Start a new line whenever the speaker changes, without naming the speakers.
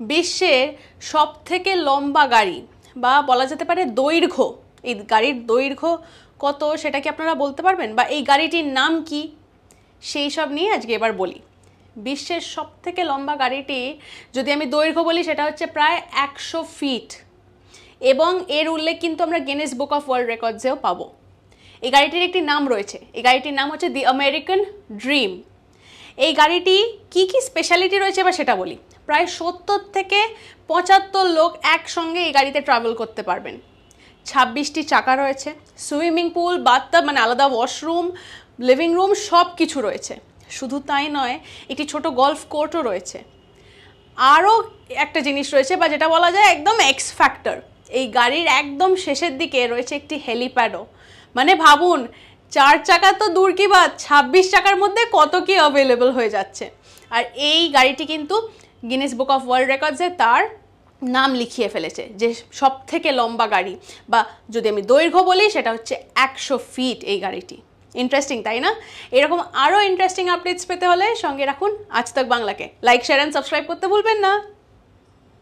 বিশ্বের সবথেকে লম্বা গাড়ি বা বলা যেতে পারে দৈর্ঘ্য, এই গাড়ির দৈর্ঘ্য কত সেটা কি আপনারা বলতে পারবেন? বা এই গাড়িটির নাম কি, সেই সব নিয়ে আজকে এবার বলি। বিশ্বের সবথেকে লম্বা গাড়িটি যদি আমি দৈর্ঘ্য বলি সেটা হচ্ছে প্রায় 100 ফিট, এবং এর উল্লেখ কিন্তু আমরা গিনেস বুক অফ ওয়ার্ল্ড রেকর্ডসেও পাবো। এই গাড়িটির একটি নাম রয়েছে, এই গাড়িটির নাম হচ্ছে দি আমেরিকান ড্রিম। এই গাড়িটি কি কি স্পেশালিটি রয়েছে বা সেটা বলি। প্রায় 70 থেকে 75 লোক একসঙ্গে এই গাড়িতে ট্রাভেল করতে পারবেন। 26টি চাকা রয়েছে, সুইমিং পুল, বাথটাব মানে আলাদা ওয়াশরুম, লিভিং রুম সব কিছু রয়েছে। শুধু তাই নয়, একটি ছোট গলফ কোর্টও রয়েছে। আরও একটা জিনিস রয়েছে বা যেটা বলা যায় একদম এক্স ফ্যাক্টর, এই গাড়ির একদম শেষের দিকে রয়েছে একটি হেলিপ্যাডও। মানে ভাবুন, 4 চাকা তো দূর কি বাদ, 26 চাকার মধ্যে কত কি অ্যাভেলেবল হয়ে যাচ্ছে। আর এই গাড়িটি কিন্তু গিনেস বুক অফ ওয়ার্ল্ড রেকর্ডসে তার নাম লিখিয়ে ফেলেছে যে সব থেকে লম্বা গাড়ি, বা যদি আমি দৈর্ঘ্য বলি সেটা হচ্ছে 100 ফিট এই গাড়িটি। ইন্টারেস্টিং তাই না? এরকম আরও ইন্টারেস্টিং আপডেটস পেতে হলে সঙ্গে রাখুন আজ তাক বাংলাকে। লাইক, শেয়ার অ্যান্ড সাবস্ক্রাইব করতে ভুলবেন না।